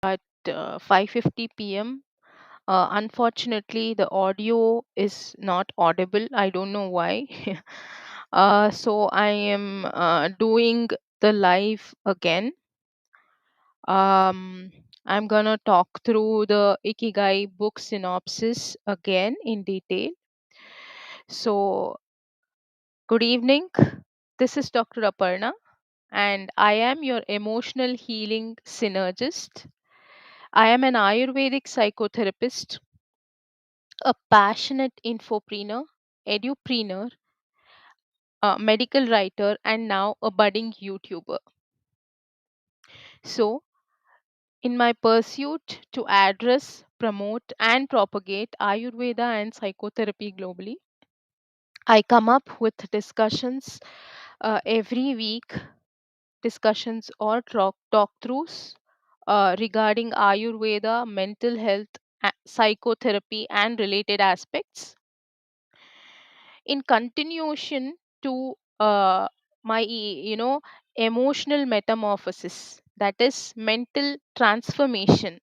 at 5:50 p.m. Unfortunately, the audio is not audible. I don't know why. So I am doing the live again. Um, I'm gonna talk through the Ikigai book synopsis again in detail. So, good evening. This is Dr. Aparna, and I am your emotional healing synergist. I am an Ayurvedic psychotherapist, a passionate infopreneur, edupreneur, a medical writer, and now a budding YouTuber. So, in my pursuit to address, promote, and propagate Ayurveda and psychotherapy globally, I come up with discussions every week, discussions or talk throughs regarding Ayurveda, mental health, psychotherapy, and related aspects in continuation to my emotional metamorphosis, that is mental transformation.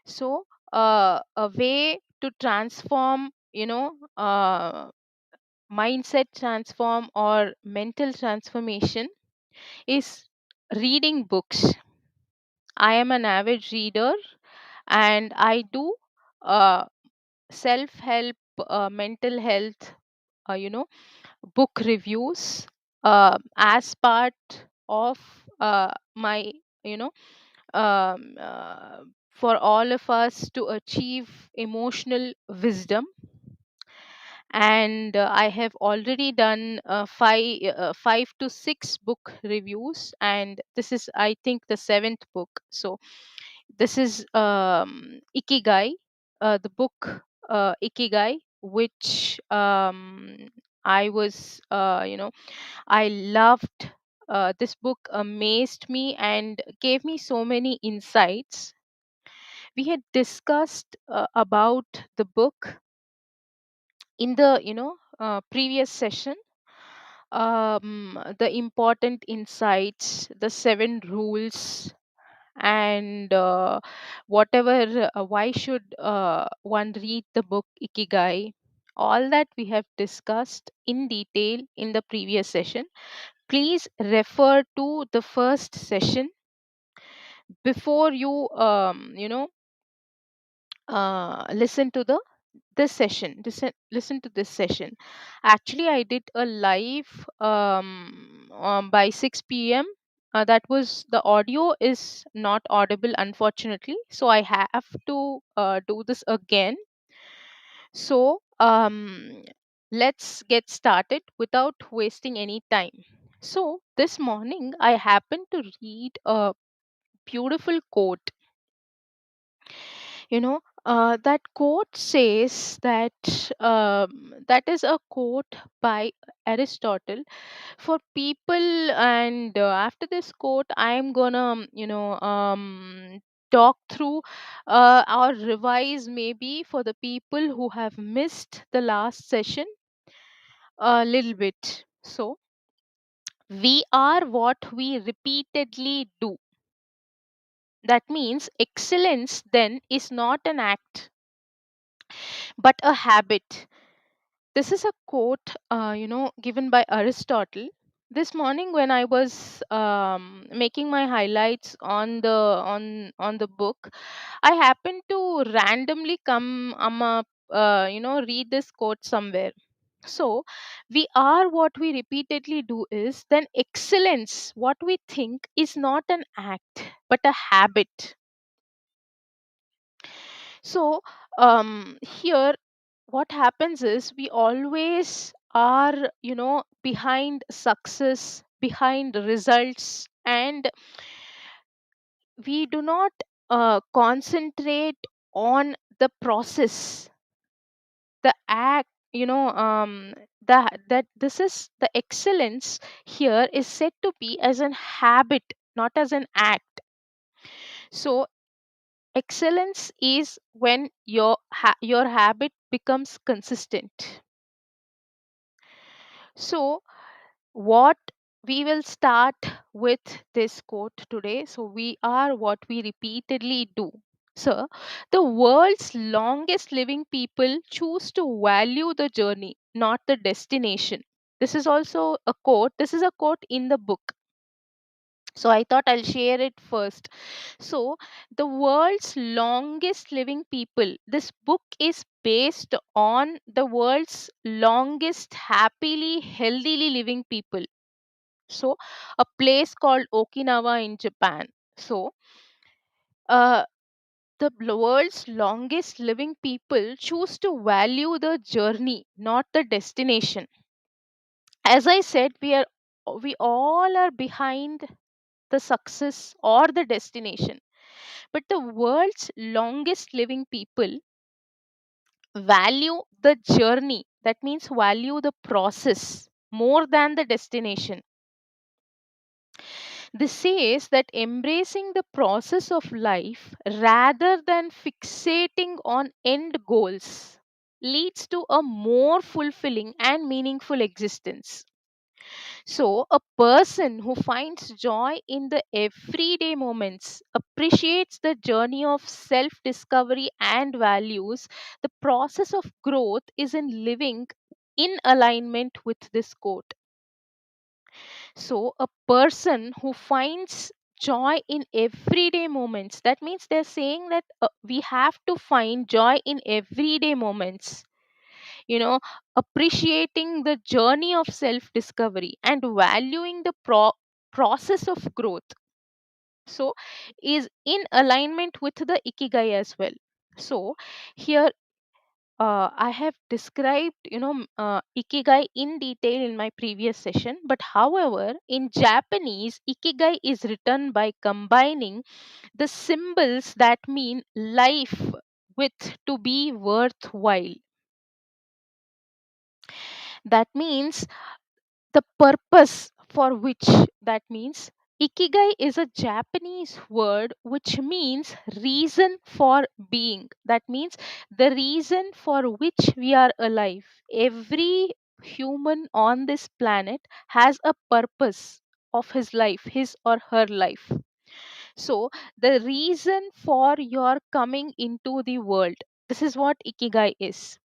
So a way to transform, mindset transform or mental transformation is reading books. I am an avid reader, and I do uh, self help, mental health, uh, you know book reviews as part of my, you know um, uh, for all of us to achieve emotional wisdom. And I have already done five to six book reviews, and this is, I think, the seventh book. So this is Ikigai, the book Ikigai, which I was, I loved. This book amazed me and gave me so many insights. We had discussed about the book in the, previous session, the important insights, the seven rules, and whatever, why should one read the book Ikigai. All that we have discussed in detail in the previous session. Please refer to the first session before you, listen to the this session. Listen to this session. Actually, I did a live by 6 p.m. That was, the audio is not audible, unfortunately, so I have to do this again. So let's get started without wasting any time. So this morning I happened to read a beautiful quote. That quote says that, that is a quote by Aristotle for people. And after this quote, I am gonna, talk through or revise, maybe for the people who have missed the last session a little bit. So, we are what we repeatedly do. That means excellence then is not an act but a habit. This is a quote, given by Aristotle. This morning, when I was making my highlights on the book, I happened to randomly come up, read this quote somewhere. So, we are what we repeatedly do is then excellence. What we think is not an act but a habit. So, here what happens is we always are, behind success, behind results, and we do not concentrate on the process, the act. That this is the excellence here is said to be as an habit, not as an act. So excellence is when your habit becomes consistent. So what we will start with this quote today. So, we are what we repeatedly do. So, the world's longest living people choose to value the journey, not the destination. This is also a quote. This is a quote in the book. So, I thought I'll share it first. So, the world's longest living people, this book is based on the world's longest happily, healthily living people. So, a place called Okinawa in Japan. So, uh, the world's longest living people choose to value the journey, not the destination. As I said, we all are behind the success or the destination, but the world's longest living people value the journey. That means value the process more than the destination. This says that embracing the process of life rather than fixating on end goals leads to a more fulfilling and meaningful existence. So, a person who finds joy in the everyday moments appreciates the journey of self discovery and values. The process of growth is in living in alignment with this quote. So, a person who finds joy in everyday moments, that means they're saying that we have to find joy in everyday moments, you know, appreciating the journey of self discovery and valuing the process of growth. So, is in alignment with the Ikigai as well. So, here I have described, Ikigai in detail in my previous session. But however, in Japanese, Ikigai is written by combining the symbols that mean life with to be worthwhile. That means the purpose for which, that means Ikigai is a Japanese word which means reason for being. That means the reason for which we are alive. Every human on this planet has a purpose of his life, his or her life. So, the reason for your coming into the world, this is what Ikigai is.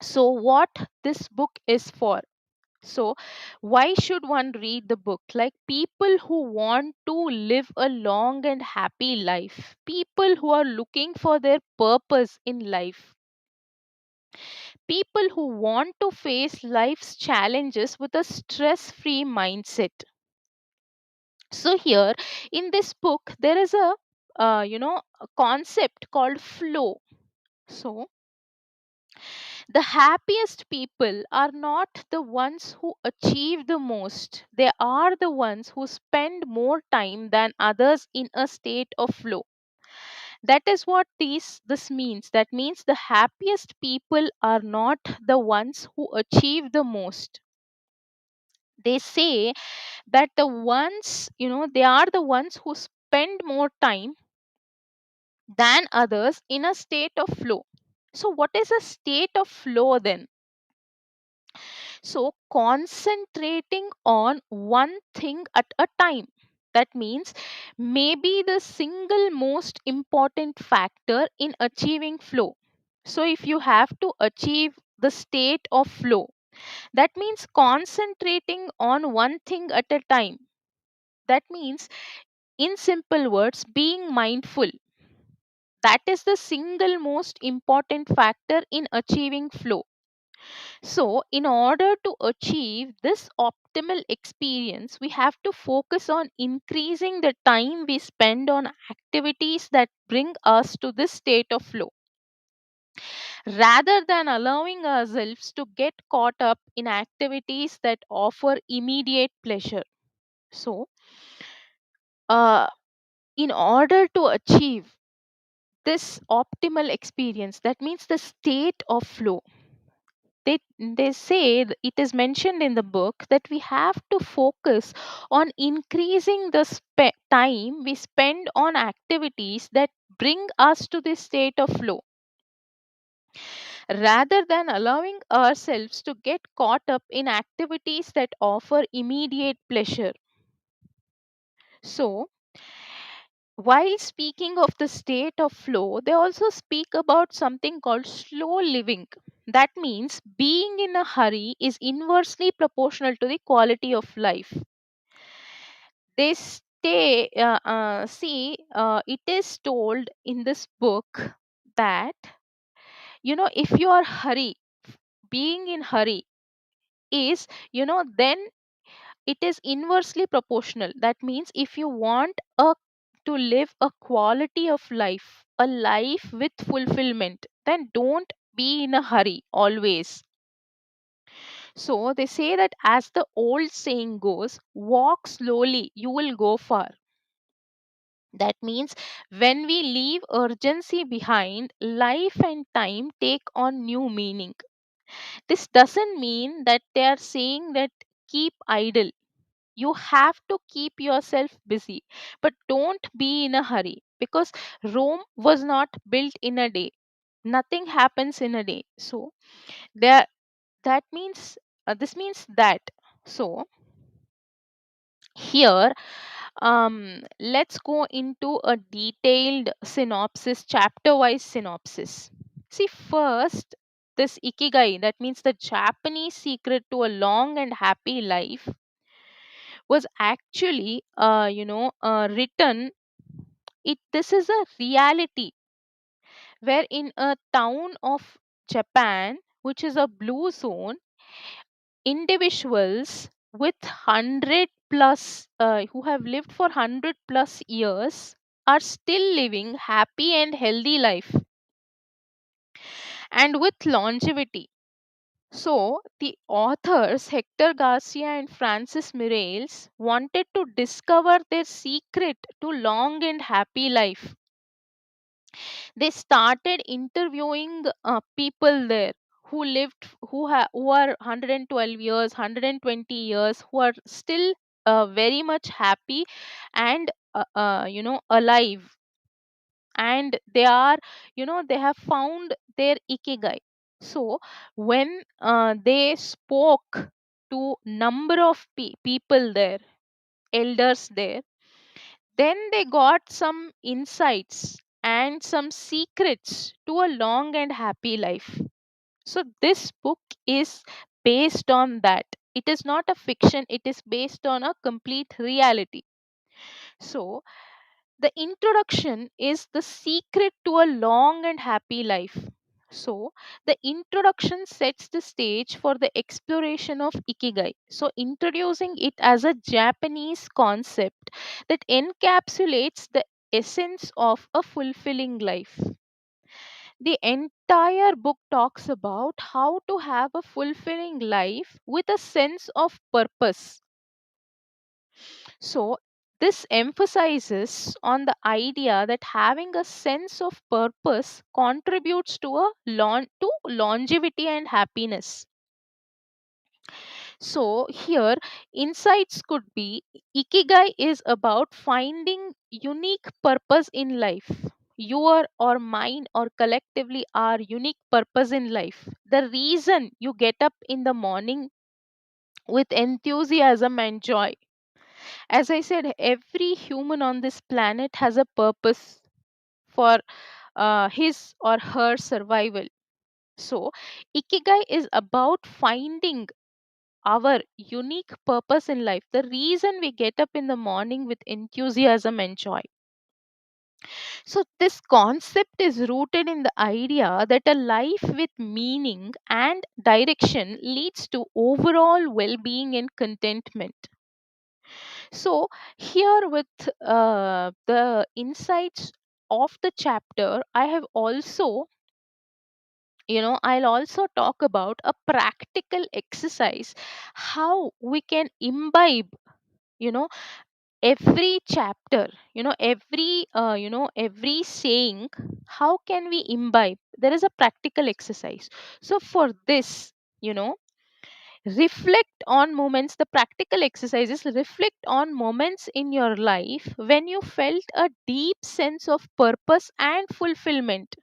So, what this book is for? So, why should one read the book? Like people who want to live a long and happy life, people who are looking for their purpose in life, people who want to face life's challenges with a stress free mindset. So, here in this book, there is a concept called flow. So, the happiest people are not the ones who achieve the most. They are the ones who spend more time than others in a state of flow. That is what this means. That means the happiest people are not the ones who achieve the most. They say that the ones, they are the ones who spend more time than others in a state of flow. So, what is a state of flow then? So, concentrating on one thing at a time. That means maybe the single most important factor in achieving flow. So, if you have to achieve the state of flow, that means concentrating on one thing at a time. That means, in simple words, being mindful. That is the single most important factor in achieving flow. So, in order to achieve this optimal experience, we have to focus on increasing the time we spend on activities that bring us to this state of flow rather than allowing ourselves to get caught up in activities that offer immediate pleasure. So, uh, in order to achieve this optimal experience, that means the state of flow, they say it is mentioned in the book that we have to focus on increasing the time we spend on activities that bring us to this state of flow rather than allowing ourselves to get caught up in activities that offer immediate pleasure. So, while speaking of the state of flow, they also speak about something called slow living. That means being in a hurry is inversely proportional to the quality of life. It is told in this book that, if you are hurry, being in hurry is, then it is inversely proportional. That means if you want to live a quality of life, a life with fulfillment, then don't be in a hurry always. So they say that, as the old saying goes, walk slowly, you will go far. That means when we leave urgency behind, life and time take on new meaning. This doesn't mean that they are saying that keep idle. You have to keep yourself busy, but don't be in a hurry, because Rome was not built in a day. Nothing happens in a day. So there, that means this means that. So here, let's go into a detailed synopsis, chapter wise synopsis. See, first, this ikigai, that means the Japanese secret to a long and happy life, was actually written. This is a reality where, in a town of Japan, which is a blue zone, individuals with 100 plus who have lived for 100 plus years are still living happy and healthy life, and with longevity. So the authors Hector Garcia and Francis Mireles wanted to discover their secret to long and happy life. They started interviewing people there who are 112 years, 120 years, who are still very much happy and alive, and they have found their ikigai. So when they spoke to number of people there, elders there, then they got some insights and some secrets to a long and happy life. So this book is based on that. It is not a fiction, it is based on a complete reality. So the introduction is the secret to a long and happy life. So, the introduction sets the stage for the exploration of Ikigai. So, introducing it as a Japanese concept that encapsulates the essence of a fulfilling life. The entire book talks about how to have a fulfilling life with a sense of purpose. So, this emphasizes on the idea that having a sense of purpose contributes to to longevity and happiness. So, here insights could be: Ikigai is about finding unique purpose in life. Your or mine or collectively our unique purpose in life. The reason you get up in the morning with enthusiasm and joy. As I said, every human on this planet has a purpose for his or her survival. So, Ikigai is about finding our unique purpose in life, the reason we get up in the morning with enthusiasm and joy. So, this concept is rooted in the idea that a life with meaning and direction leads to overall well being and contentment. So, here with the insights of the chapter, I'll also talk about a practical exercise, how we can imbibe, you know, every chapter, every saying, how can we imbibe? There is a practical exercise. So, for this, you know, reflect on moments. The practical exercises: reflect on moments in your life when you felt a deep sense of purpose and fulfillment.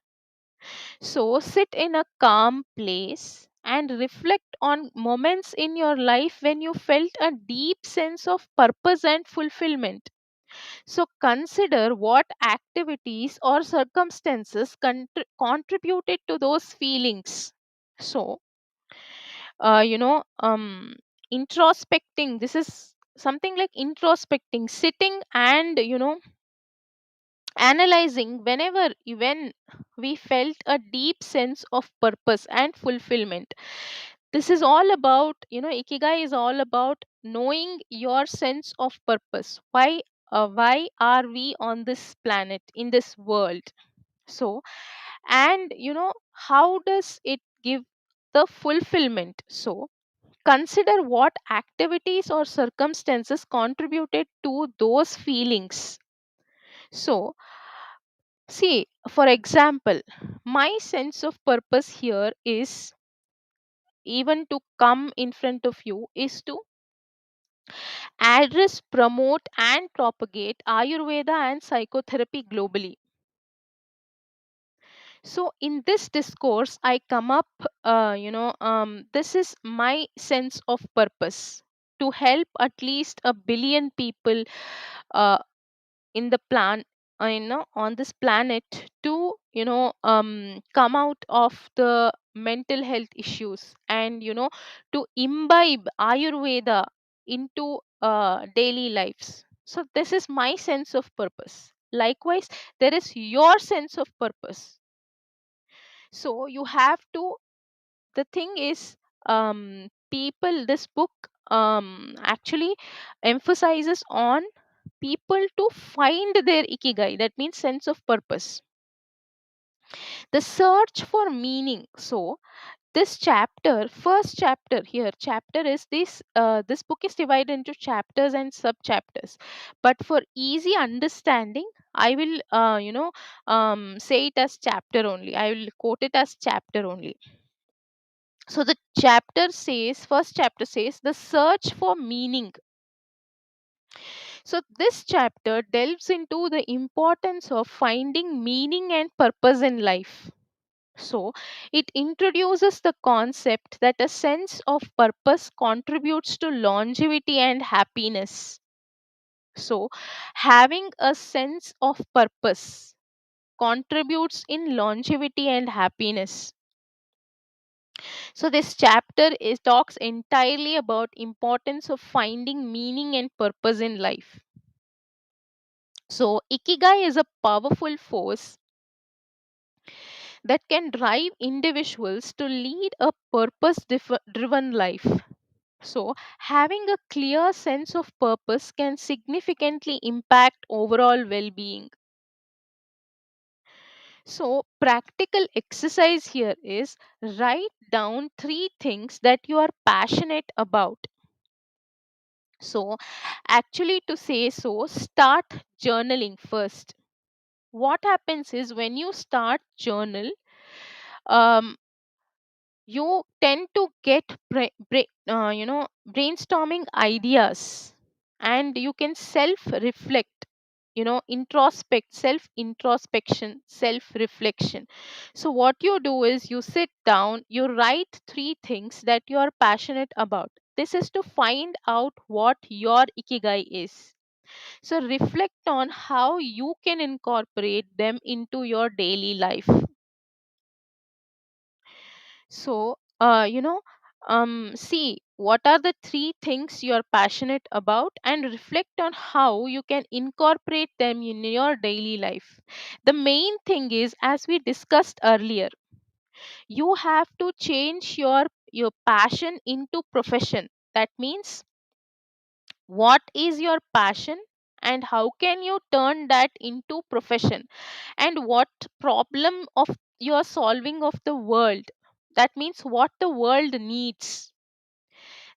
So sit in a calm place and reflect on moments in your life when you felt a deep sense of purpose and fulfillment. So consider what activities or circumstances contributed to those feelings. So, uh, you know, um, introspecting, this is something like introspecting, sitting and, analyzing when we felt a deep sense of purpose and fulfillment. This is all about, ikigai is all about knowing your sense of purpose. Why are we on this planet, in this world? So, and how does it give the fulfillment? So consider what activities or circumstances contributed to those feelings. So, see, for example, my sense of purpose here is, even to come in front of you, is to address, promote, and propagate Ayurveda and psychotherapy globally. So, in this discourse, I come up, this is my sense of purpose, to help at least a billion people uh, in the plan on this planet, to come out of the mental health issues, and to imbibe ayurveda into daily lives. So this is my sense of purpose. Likewise, there is your sense of purpose. So you have to, the thing is, people, this book actually emphasizes on people to find their ikigai, that means sense of purpose, the search for meaning. So this chapter, first chapter here, chapter is this, this book is divided into chapters and sub chapters, but for easy understanding, I will say it as chapter only, I will quote it as chapter only. So the chapter says, first chapter says, the search for meaning. So this chapter delves into the importance of finding meaning and purpose in life. So it introduces the concept that a sense of purpose contributes to longevity and happiness. So having a sense of purpose contributes in longevity and happiness. So this chapter is talks entirely about importance of finding meaning and purpose in life. So ikigai is a powerful force that can drive individuals to lead a purpose driven life. So having a clear sense of purpose can significantly impact overall well-being. So practical exercise here is, write down three things that you are passionate about. So, actually, to say so, start journaling first. What happens is, when you start journal, um, you tend to get brainstorming ideas, and you can self reflect, introspect, self introspection, self reflection. So what you do is, you sit down, you write three things that you are passionate about. This is to find out what your ikigai is. So reflect on how you can incorporate them into your daily life. So, see what are the three things you're passionate about, and reflect on how you can incorporate them in your daily life. The main thing is, as we discussed earlier, you have to change your passion into profession. That means, what is your passion and how can you turn that into profession, and what problem of you're solving of the world, that means what the world needs.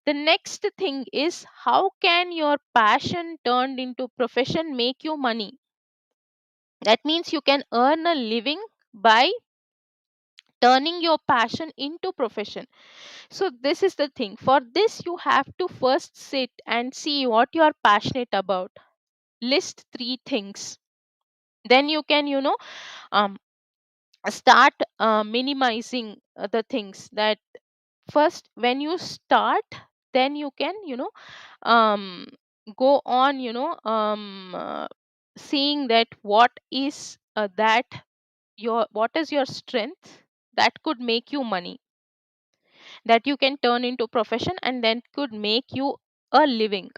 The next thing is, how can your passion turned into profession make you money, that means you can earn a living by turning your passion into profession. So this is the thing. For this, you have to first sit and see what you are passionate about, list three things. Then you can um start minimizing the things. That first, when you start, then you can, um go on, seeing that what is your strength that could make you money, that you can turn into profession and then could make you a living.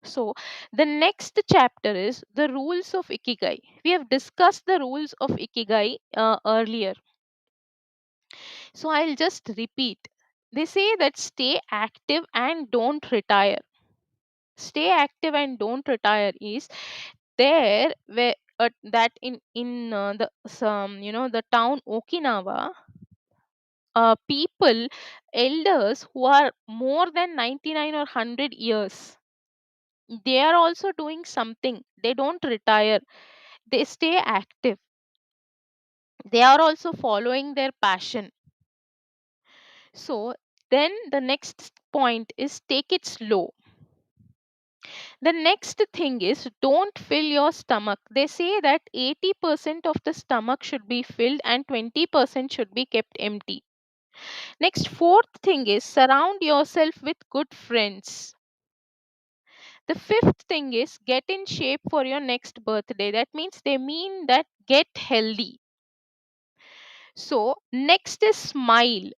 So the next chapter is the rules of ikigai. We have discussed the rules of ikigai earlier, so I'll just repeat. They say that stay active and don't retire. Stay active and don't retire is there where that in the some, the town Okinawa, people, elders who are more than 99 or 100 years, they are also doing something. They don't retire, they stay active. They are also following their passion. So then the next point is take it slow. The next thing is don't fill your stomach. They say that 80% of the stomach should be filled and 20% should be kept empty. Next, fourth thing is surround yourself with good friends. The fifth thing is get in shape for your next birthday. That means they mean that get healthy. So, next is smile.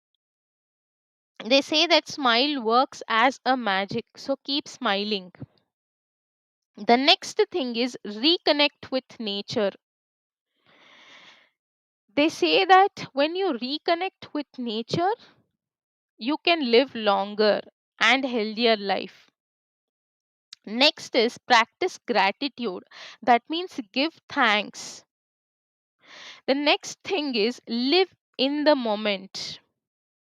They say that smile works as a magic. So, keep smiling. The next thing is reconnect with nature. They say that when you reconnect with nature, you can live longer and healthier life. Next is practice gratitude. That means give thanks. The next thing is live in the moment.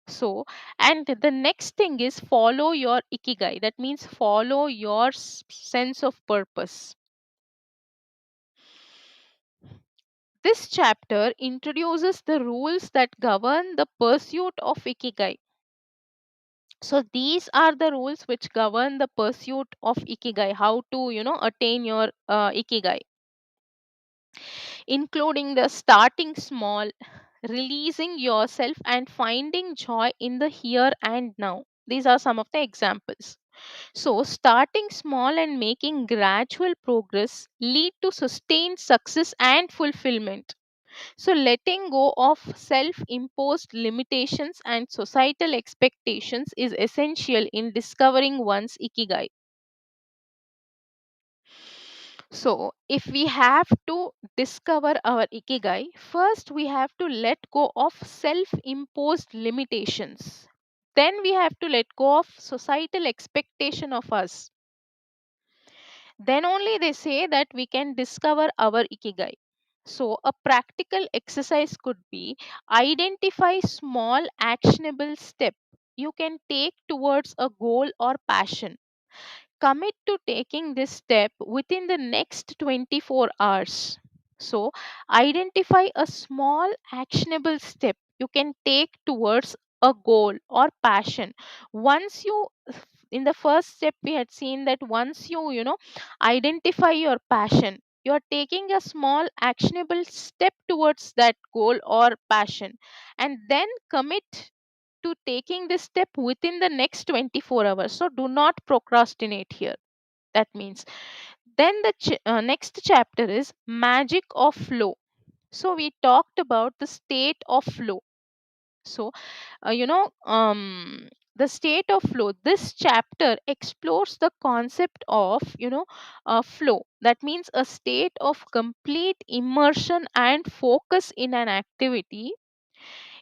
So, and the next thing is follow your ikigai. That means follow your sense of purpose. This chapter introduces the rules that govern the pursuit of ikigai. So these are the rules which govern the pursuit of ikigai, how to, attain your ikigai, including the starting small, releasing yourself, and finding joy in the here and now. These are some of the examples. So, starting small and making gradual progress lead to sustained success and fulfillment. So, letting go of self imposed limitations and societal expectations is essential in discovering one's ikigai. So, if we have to discover our ikigai, first we have to let go of self imposed limitations. Then we have to let go of societal expectation of us. Then only they say that we can discover our ikigai. So, a practical exercise could be identify small actionable step you can take towards a goal or passion. Commit to taking this step within the next 24 hours. So, identify a small actionable step you can take towards a goal or passion. Once you, in the first step, we had seen that once you identify your passion, you're taking a small actionable step towards that goal or passion, and then commit to taking this step within the next 24 hours. So do not procrastinate here. That means then the next chapter is magic of flow. So we talked about the state of flow. So the state of flow, this chapter explores the concept of flow. That means a state of complete immersion and focus in an activity.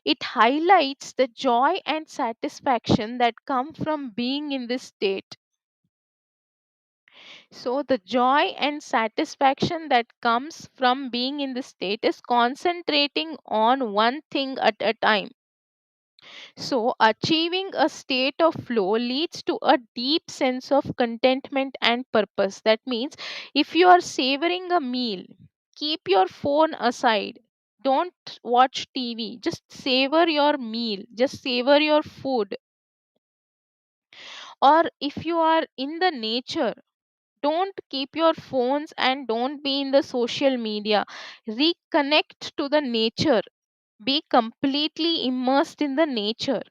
It highlights the joy and satisfaction that come from being in this state. So, the joy and satisfaction that comes from being in this state is concentrating on one thing at a time. So, achieving a state of flow leads to a deep sense of contentment and purpose. That means if you are savoring a meal, keep your phone aside. Don't watch TV. Just savor your meal. Just savor your food. Or if you are in the nature, don't keep your phones and don't be in the social media. Reconnect to the nature, be completely immersed in the nature.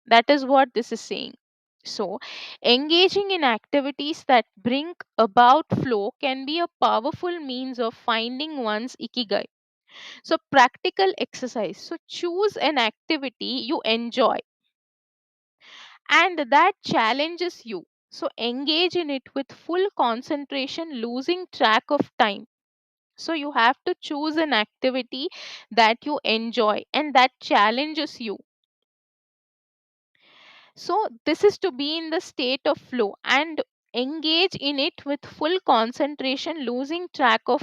That is what this is saying. So, engaging in activities that bring about flow can be a powerful means of finding one's ikigai. So, practical exercise. So, choose an activity you enjoy and that challenges you. So, engage in it with full concentration, losing track of time. So, you have to choose an activity that you enjoy and that challenges you. So, this is to be in the state of flow and engage in it with full concentration, losing track of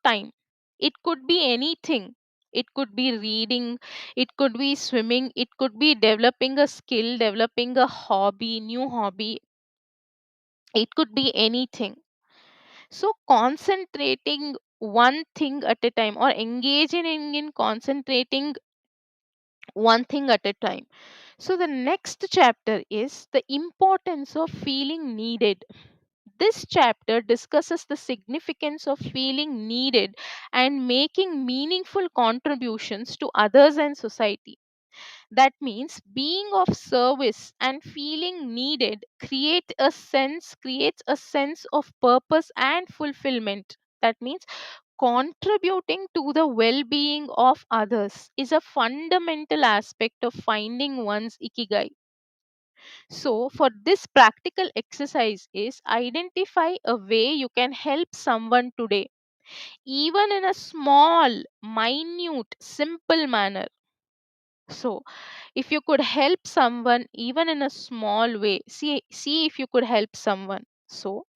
time. It could be anything. It could be reading, it could be swimming, it could be developing a skill, developing a hobby, new hobby. It could be anything. So, concentrating one thing at a time or engaging in concentrating one thing at a time. So, the next chapter is the importance of feeling needed. This chapter discusses the significance of feeling needed and making meaningful contributions to others and society. That means being of service and feeling needed creates a sense of purpose and fulfillment. That means contributing to the well-being of others is a fundamental aspect of finding one's ikigai. So for this practical exercise is identify a way you can help someone today, even in a small, minute, simple manner. So if you could help someone even in a small way, see if you could help someone. So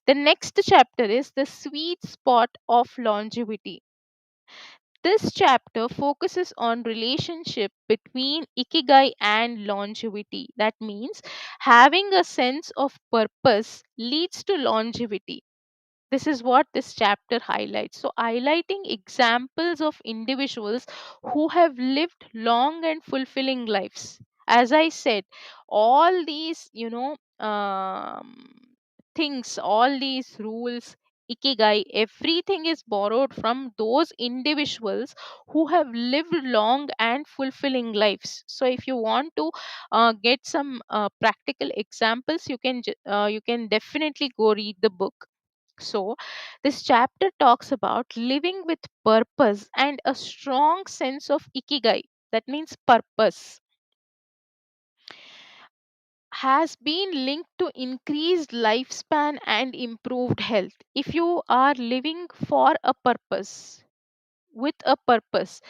the next chapter is the sweet spot of longevity. This chapter focuses on relationship between ikigai and longevity. That means having a sense of purpose leads to longevity. This is what this chapter highlights. So, highlighting examples of individuals who have lived long and fulfilling lives. As I said, all these, things, all these rules, ikigai, everything is borrowed from those individuals who have lived long and fulfilling lives. So, if you want to get some practical examples, you can definitely go read the book. So, this chapter talks about living with purpose and a strong sense of ikigai. That means purpose has been linked to increased lifespan and improved health. If you are living for a purpose, with a purpose,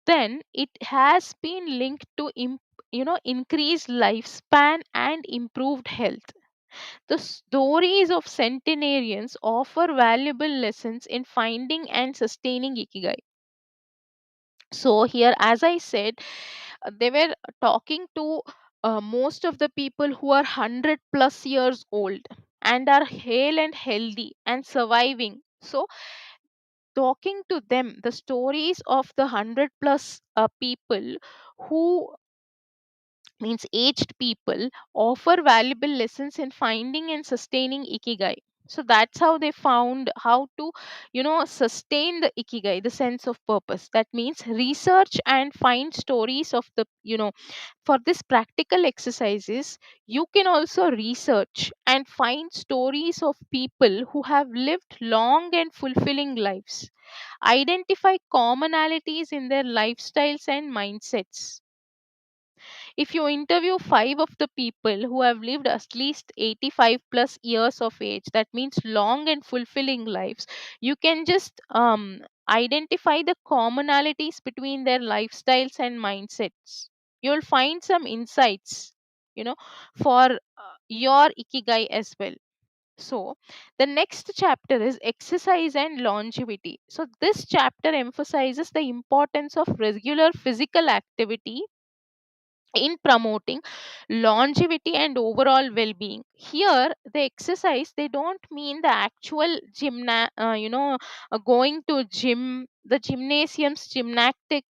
then it has been linked to increased lifespan and improved health. The stories of centenarians offer valuable lessons in finding and sustaining ikigai. So, here, as I said, they were talking to most of the people who are 100 plus years old and are hale and healthy and surviving. So, talking to them, the stories of the 100 plus people who means aged people offer valuable lessons in finding and sustaining ikigai. So that's how they found how to sustain the ikigai, the sense of purpose. That means research and find stories of the for this practical exercises, you can also research and find stories of people who have lived long and fulfilling lives, identify commonalities in their lifestyles and mindsets. If you interview five of the people who have lived at least 85 plus years of age, that means long and fulfilling lives, you can just identify the commonalities between their lifestyles and mindsets. You'll find some insights, you know, for your ikigai as well. So, the next chapter is exercise and longevity. So, this chapter emphasizes the importance of regular physical activity in promoting longevity and overall well-being. Here the exercise, they don't mean the actual going to gym, the gymnasiums, gymnastic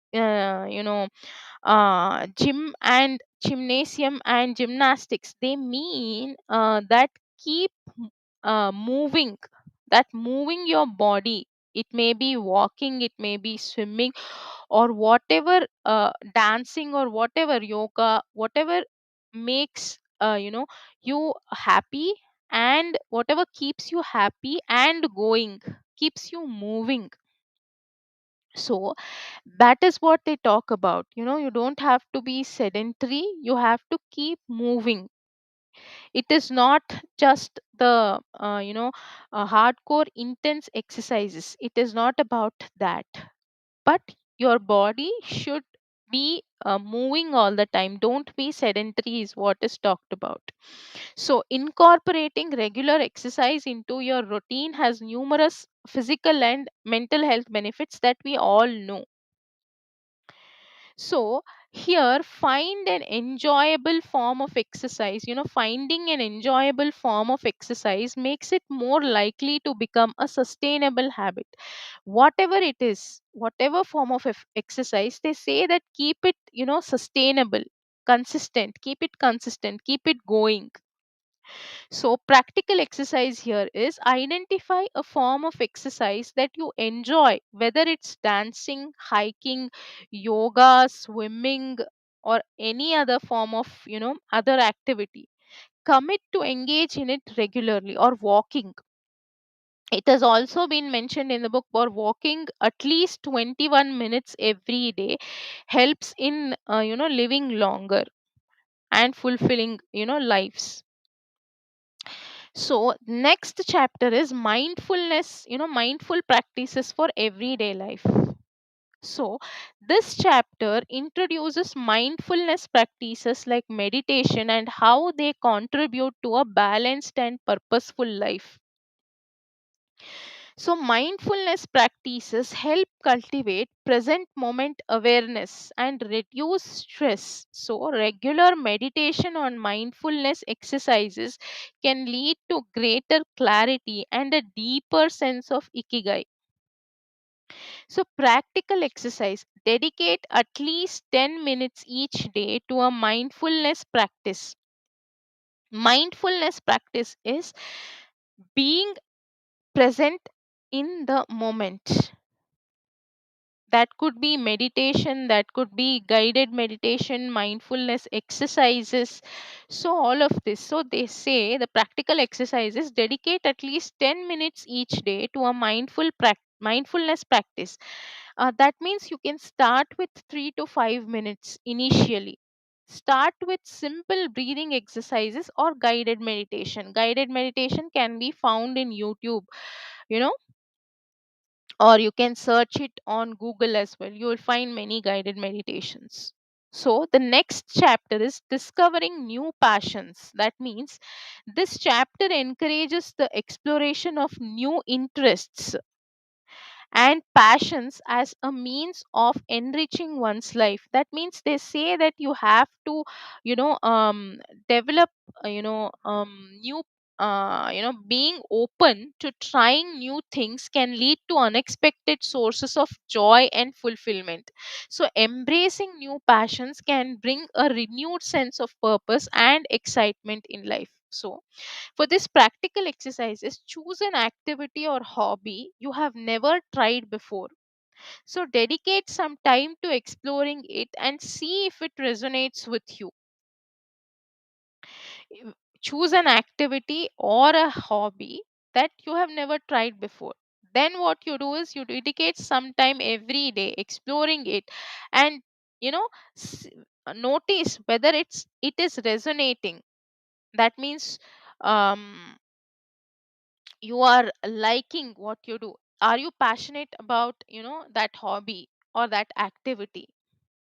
gym and gymnasium and gymnastics. They mean that keep moving, that moving your body, It may be walking, it may be swimming, or whatever, dancing, or whatever, yoga, whatever makes you happy, and whatever keeps you happy and going, keeps you moving. So that is what they talk about. You don't have to be sedentary, you have to keep moving. It is not just the hardcore intense exercises, it is not about that, but your body should be moving all the time. Don't be sedentary is what is talked about. So incorporating regular exercise into your routine has numerous physical and mental health benefits that we all know. So here, find an enjoyable form of exercise. Finding an enjoyable form of exercise makes it more likely to become a sustainable habit. Whatever it is, whatever form of exercise, they say that keep it, sustainable, consistent, keep it consistent, keep it going. So, practical exercise here is identify a form of exercise that you enjoy, whether it's dancing, hiking, yoga, swimming, or any other form of, other activity. Commit to engage in it regularly, or walking. It has also been mentioned in the book, for walking at least 21 minutes every day helps in, living longer and fulfilling, lives. So next chapter is mindfulness, mindful practices for everyday life. So this chapter introduces mindfulness practices like meditation and how they contribute to a balanced and purposeful life. So, mindfulness practices help cultivate present moment awareness and reduce stress. So, regular meditation on mindfulness exercises can lead to greater clarity and a deeper sense of ikigai. So, practical exercise, dedicate at least 10 minutes each day to a mindfulness practice. Mindfulness practice is being present in the moment. That could be meditation, that could be guided meditation, mindfulness exercises. So all of this, so they say the practical exercises, dedicate at least 10 minutes each day to a mindfulness practice. That means you can start with 3 to 5 minutes initially. Start with simple breathing exercises or guided meditation can be found in YouTube, you know or you can search it on Google as well. You will find many guided meditations. So, the next chapter is discovering new passions. That means this chapter encourages the exploration of new interests and passions as a means of enriching one's life. That means they say that you have to, develop, new, being open to trying new things can lead to unexpected sources of joy and fulfillment. So embracing new passions can bring a renewed sense of purpose and excitement in life. So for this practical exercises, choose an activity or hobby you have never tried before. So dedicate some time to exploring it and see if it resonates with you. Choose an activity or a hobby that you have never tried before. Then what you do is you dedicate some time every day exploring it, and you know s- notice whether it is resonating. That means um you are liking what you do. Are you passionate about that hobby or that activity?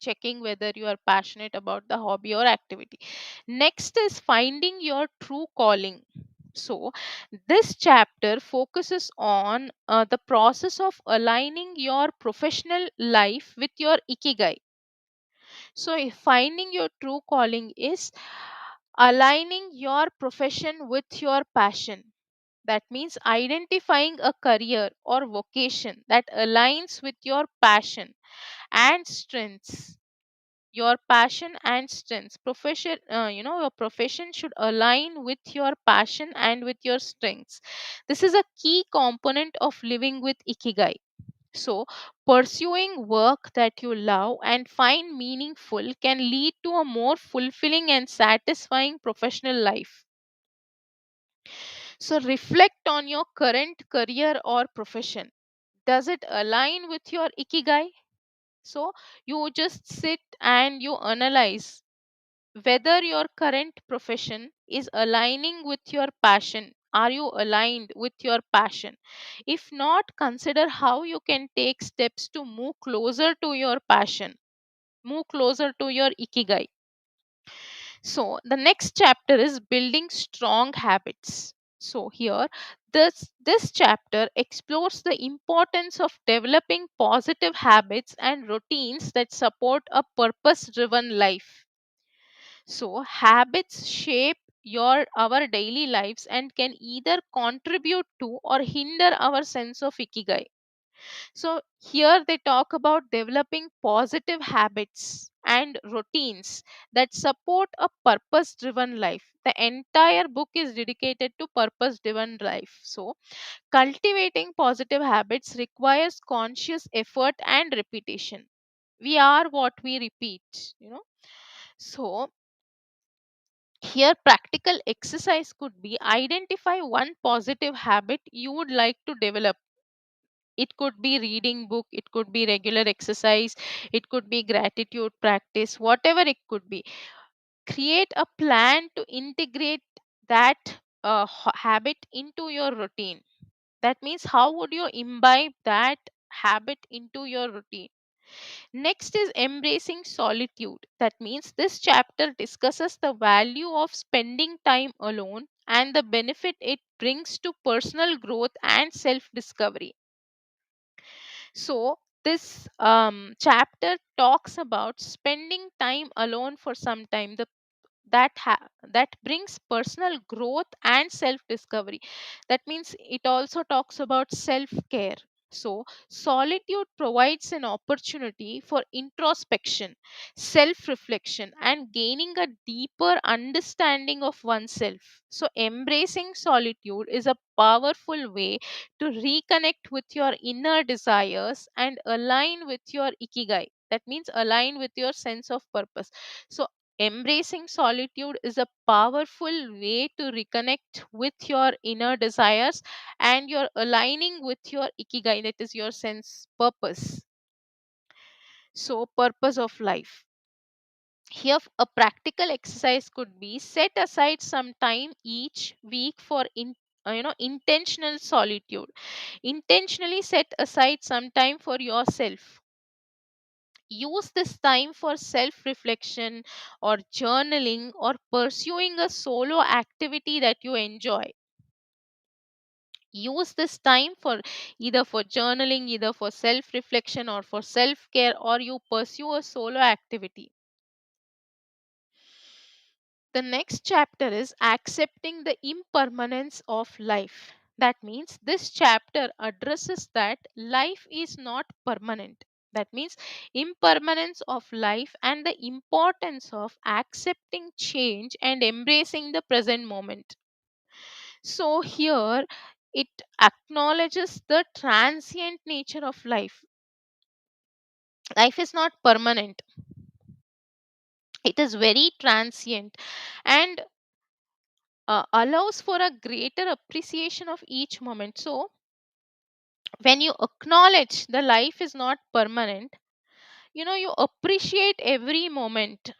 Checking whether you are passionate about the hobby or activity. Next is finding your true calling. So this chapter focuses on the process of aligning your professional life with your ikigai. So if finding your true calling is aligning your profession with your passion. That means identifying a career or vocation that aligns with your passion and strengths. your passion and strengths. Your profession should align with your passion and with your strengths. This is a key component of living with ikigai. So, pursuing work that you love and find meaningful can lead to a more fulfilling and satisfying professional life. So, reflect on your current career or profession. Does it align with your ikigai? So, you just sit and you analyze whether your current profession is aligning with your passion. Are you aligned with your passion? If not, consider how you can take steps to move closer to your passion, move closer to your ikigai. So, the next chapter is building strong habits. So, here this chapter explores the importance of developing positive habits and routines that support a purpose driven life. So, habits shape our daily lives and can either contribute to or hinder our sense of ikigai. So, here they talk about developing positive habits and routines that support a purpose driven life. The entire book is dedicated to purpose driven life. So, cultivating positive habits requires conscious effort and repetition. We are what we repeat. So, here, practical exercise could be identify one positive habit you would like to develop. It could be reading book, it could be regular exercise, it could be gratitude practice, whatever it could be. Create a plan to integrate that habit into your routine. That means, how would you imbibe that habit into your routine? Next is embracing solitude. That means this chapter discusses the value of spending time alone and the benefit it brings to personal growth and self discovery. So, this chapter talks about spending time alone for some time. That brings personal growth and self discovery. That means it also talks about self care. So, solitude provides an opportunity for introspection, self reflection, and gaining a deeper understanding of oneself. So, embracing solitude is a powerful way to reconnect with your inner desires and align with your ikigai. That means align with your sense of purpose. So, embracing solitude is a powerful way to reconnect with your inner desires and you're aligning with your ikigai, that is your sense purpose. So, purpose of life. Here, a practical exercise could be set aside some time each week for intentional solitude. Intentionally set aside some time for yourself. Use this time for self reflection or journaling or pursuing a solo activity that you enjoy. Use this time for either for journaling, either for self reflection or for self care, or you pursue a solo activity. The next chapter is accepting the impermanence of life. That means this chapter addresses that life is not permanent. That means impermanence of life and the importance of accepting change and embracing the present moment. So, here it acknowledges the transient nature of life. Life is not permanent, it is very transient and allows for a greater appreciation of each moment. So, when you acknowledge the life is not permanent, you appreciate every moment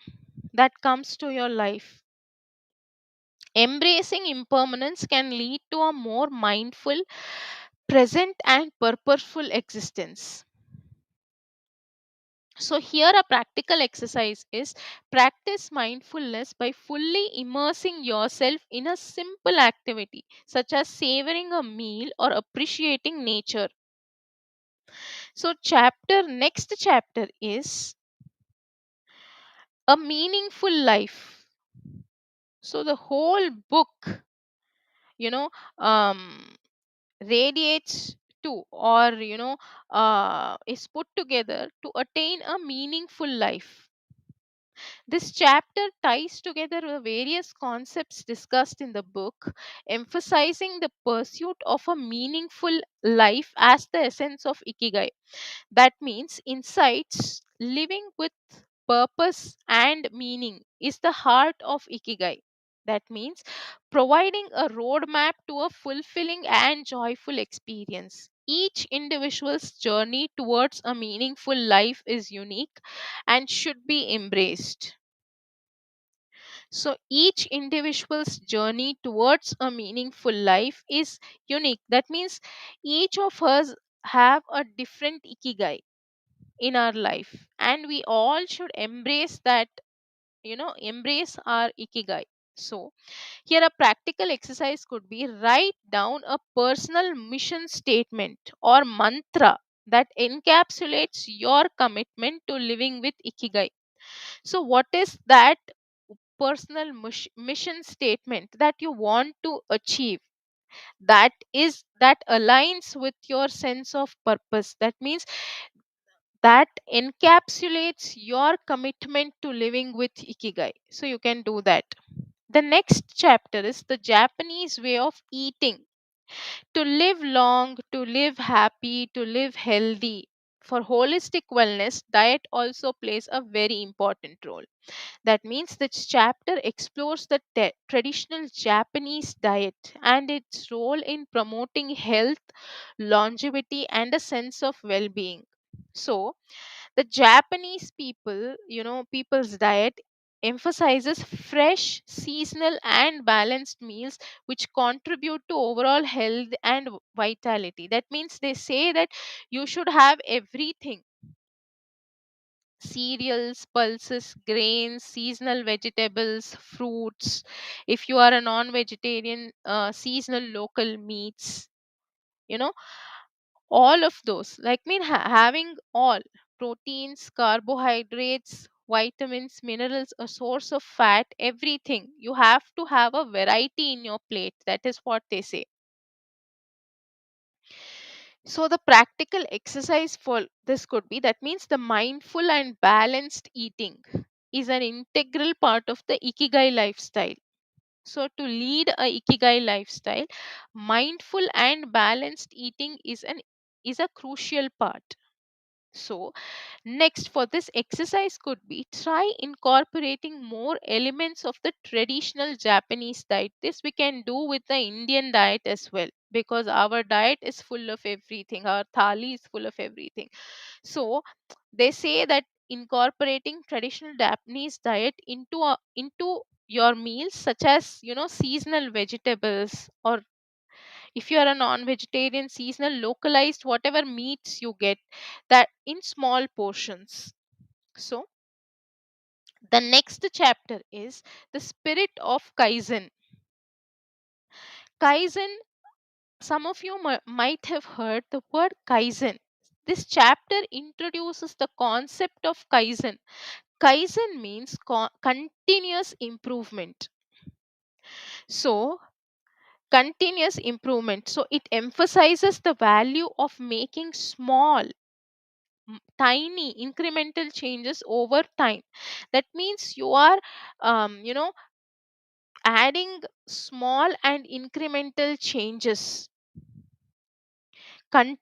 that comes to your life. Embracing impermanence can lead to a more mindful, present, and purposeful existence. So, here a practical exercise is practice mindfulness by fully immersing yourself in a simple activity such as savoring a meal or appreciating nature. So, next chapter is a meaningful life. So, the whole book, you know, um, radiates to or is put together to attain a meaningful life. This chapter ties together the various concepts discussed in the book, emphasizing the pursuit of a meaningful life as the essence of Ikigai. That means insights, living with purpose and meaning is the heart of Ikigai. That means providing a roadmap to a fulfilling and joyful experience. Each individual's journey towards a meaningful life is unique and should be embraced. So each individual's journey towards a meaningful life is unique. That means each of us have a different ikigai in our life, and we all should embrace that, embrace our ikigai. So here a practical exercise could be write down a personal mission statement or mantra that encapsulates your commitment to living with ikigai. So what is that personal mission statement that you want to achieve, that aligns with your sense of purpose? That means that encapsulates your commitment to living with ikigai. So you can do that. The next chapter is the Japanese way of eating. To live long, to live happy, to live healthy. For holistic wellness, diet also plays a very important role. That means this chapter explores the traditional Japanese diet and its role in promoting health, longevity, and a sense of well being. So, the Japanese people's diet emphasizes fresh, seasonal, and balanced meals which contribute to overall health and vitality. That means they say that you should have everything: cereals, pulses, grains, seasonal vegetables, fruits. If you are a non vegetarian, seasonal local meats, you know, all of those. Like, having all proteins, carbohydrates, vitamins, minerals, a source of fat, everything. You have to have a variety in your plate. That is what they say. So, the practical exercise for this could be, that means the mindful and balanced eating is an integral part of the Ikigai lifestyle. So, to lead a Ikigai lifestyle, mindful and balanced eating is a crucial part. So, next for this exercise could be try incorporating more elements of the traditional Japanese diet. This we can do with the Indian diet as well, because our diet is full of everything. Our thali is full of everything. So they say that incorporating traditional Japanese diet into your meals, such as seasonal vegetables, or if you are a non-vegetarian, seasonal localized whatever meats you get, that in small portions. So the next chapter is the spirit of kaizen. Kaizen, some of you might have heard the word kaizen. This chapter introduces the concept of kaizen. Kaizen means continuous improvement. So continuous improvement, so it emphasizes the value of making small, tiny incremental changes over time. That means you are adding small and incremental changes. You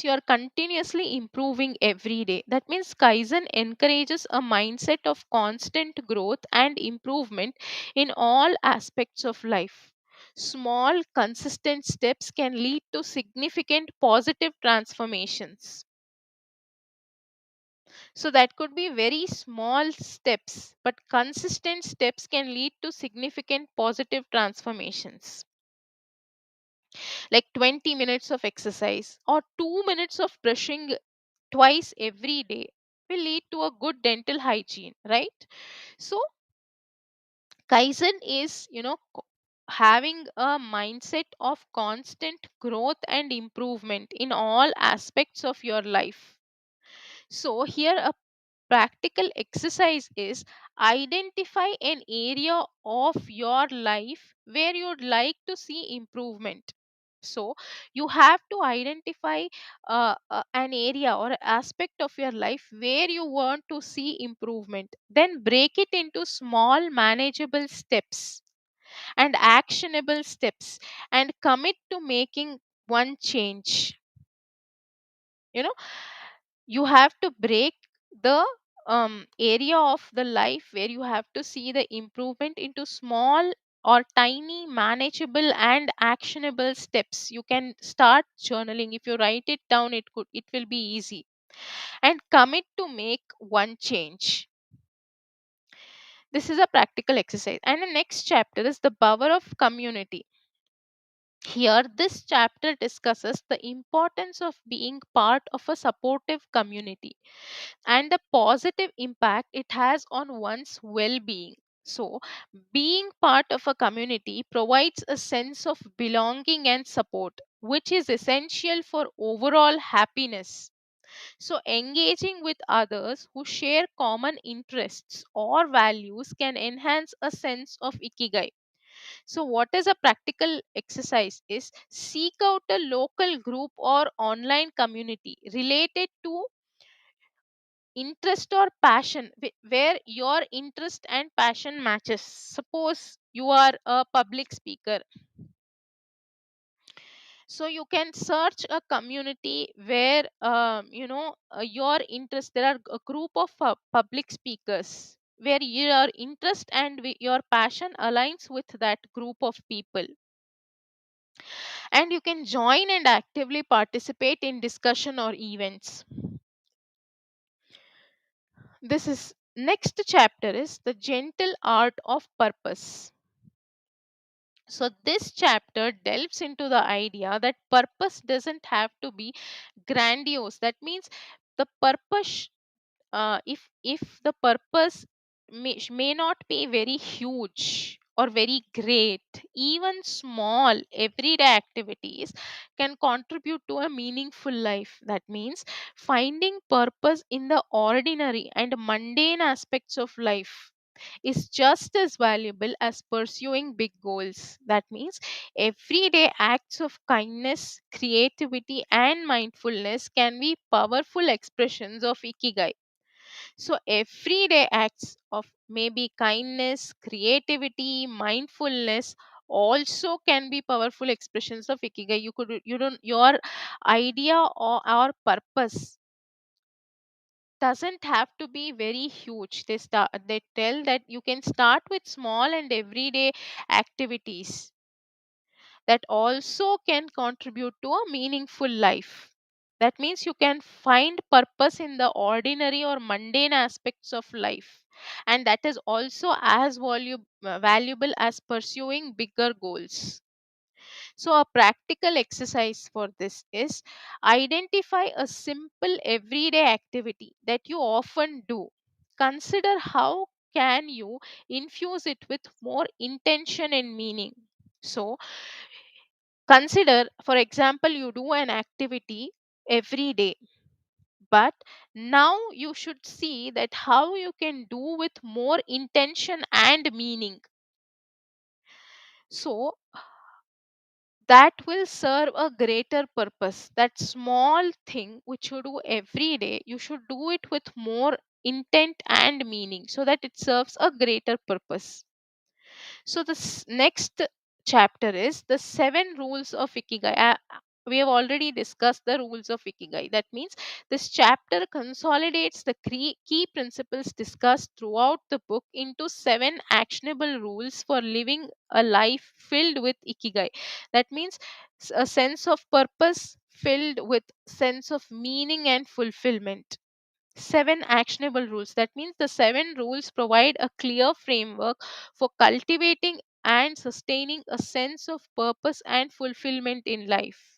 are continuously improving every day. That means kaizen encourages a mindset of constant growth and improvement in all aspects of life. Small consistent steps can lead to significant positive transformations. So that could be very small steps, but consistent steps can lead to significant positive transformations. Like 20 minutes of exercise or 2 minutes of brushing twice every day will lead to a good dental hygiene, right? So kaizen is, having a mindset of constant growth and improvement in all aspects of your life. So here a practical exercise is identify an area of your life where you'd like to see improvement. So you have to identify an area or aspect of your life where you want to see improvement, then break it into small manageable steps and actionable steps, and commit to making one change. You know, you have to break the area of the life where you have to see the improvement into small or tiny manageable and actionable steps. You can start journaling. If you write it down, it will be easy, and commit to make one change. This is a practical exercise. And the next chapter is the power of community. Here, this chapter discusses the importance of being part of a supportive community and the positive impact it has on one's well being. So, being part of a community provides a sense of belonging and support, which is essential for overall happiness. So, engaging with others who share common interests or values can enhance a sense of ikigai. So, what is a practical exercise is seek out a local group or online community related to interest or passion where your interest and passion matches. Suppose you are a public speaker, so you can search a community where your interest, there are a group of public speakers where your interest and your passion aligns with that group of people, and you can join and actively participate in discussion or events. This is next chapter is the gentle art of purpose. So this chapter delves into the idea that purpose doesn't have to be grandiose. That means the purpose, if the purpose may not be very huge or very great, even small everyday activities can contribute to a meaningful life. That means finding purpose in the ordinary and mundane aspects of life is just as valuable as pursuing big goals. That means everyday acts of kindness, creativity, and mindfulness can be powerful expressions of ikigai. So, everyday acts of maybe kindness, creativity, mindfulness also can be powerful expressions of ikigai. You don't, your idea or purpose doesn't have to be very huge. They tell that you can start with small and everyday activities that also can contribute to a meaningful life. That means you can find purpose in the ordinary or mundane aspects of life, and that is also as valuable as pursuing bigger goals. So, a practical exercise for this is identify a simple everyday activity that you often do. Consider how can you infuse it with more intention and meaning. So, consider, for example, you do an activity every day, but now you should see that how you can do with more intention and meaning. So, that will serve a greater purpose. That small thing which you do every day, you should do it with more intent and meaning so that it serves a greater purpose. So, the next chapter is the seven rules of Ikigai. We have already discussed the rules of Ikigai. That means this chapter consolidates the key principles discussed throughout the book into seven actionable rules for living a life filled with Ikigai. That means a sense of purpose filled with sense of meaning and fulfillment. Seven actionable rules. That means the seven rules provide a clear framework for cultivating and sustaining a sense of purpose and fulfillment in life.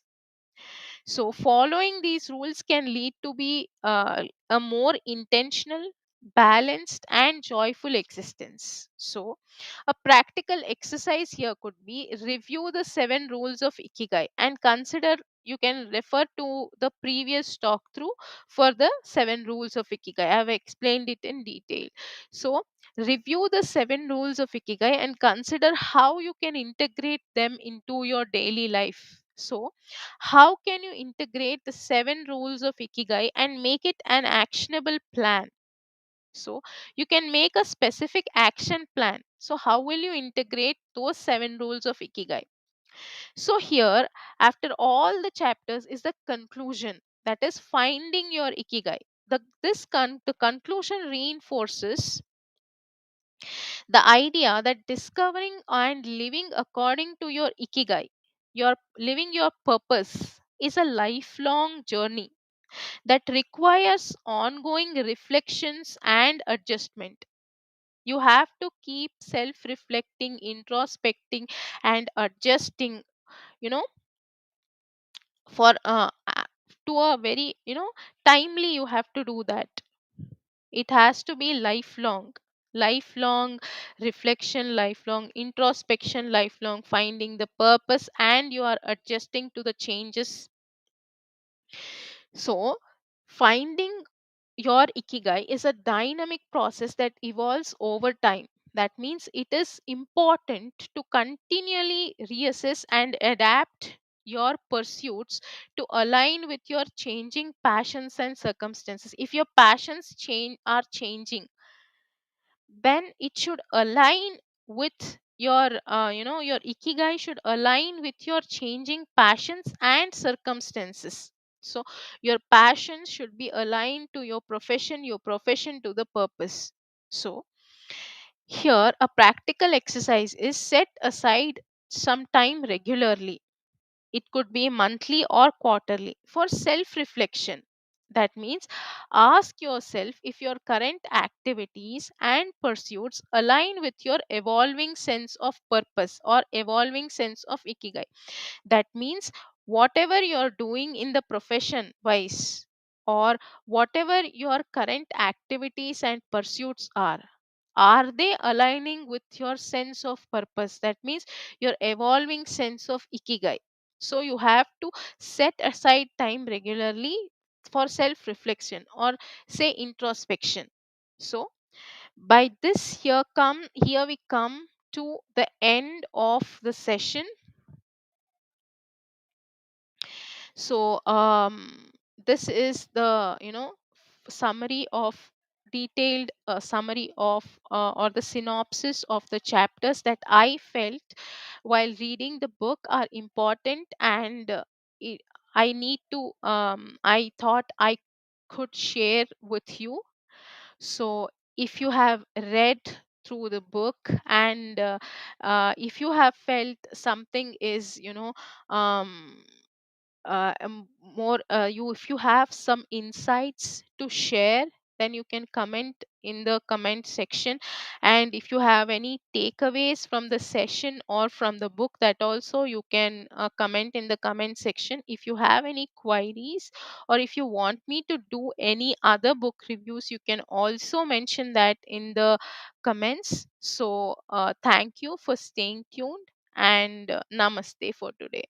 So, following these rules can lead to be a more intentional, balanced, and joyful existence. So, a practical exercise here could be review the seven rules of Ikigai and consider. You can refer to the previous talk through for the seven rules of Ikigai. I have explained it in detail. So, review the seven rules of Ikigai and consider how you can integrate them into your daily life. So, how can you integrate the 7 rules of Ikigai and make it an actionable plan? So, you can make a specific action plan. So, how will you integrate those 7 rules of Ikigai? So, here, after all the chapters, is the conclusion, that is, finding your Ikigai. The conclusion reinforces the idea that discovering and living according to your Ikigai, your living your purpose, is a lifelong journey that requires ongoing reflections and adjustment. You have to keep self reflecting, introspecting, and adjusting, you know, for to a very, timely. You have to do that. It has to be lifelong. Lifelong reflection, lifelong introspection, lifelong finding the purpose, and you are adjusting to the changes. So, finding your ikigai is a dynamic process that evolves over time. That means it is important to continually reassess and adapt your pursuits to align with your changing passions and circumstances. If your passions are changing, then it should align with your ikigai should align with your changing passions and circumstances. So your passions should be aligned to your profession to the purpose. So here a practical exercise is: set aside some time regularly, it could be monthly or quarterly, for self reflection. That means ask yourself if your current activities and pursuits align with your evolving sense of purpose or evolving sense of ikigai. That means whatever you're doing in the profession wise, or whatever your current activities and pursuits are they aligning with your sense of purpose? That means your evolving sense of ikigai. So you have to set aside time regularly for self reflection, or say introspection. So by this, here we come to the end of the session. So this is the summary of detailed summary of or the synopsis of the chapters that I felt while reading the book are important, and i I need to I thought I could share with you. So if you have read through the book, and if you have felt something is more you if you have some insights to share, then you can comment in the comment section. And if you have any takeaways from the session or from the book, that also you can comment in the comment section. If you have any queries, or if you want me to do any other book reviews, you can also mention that in the comments. So thank you for staying tuned, and namaste for today.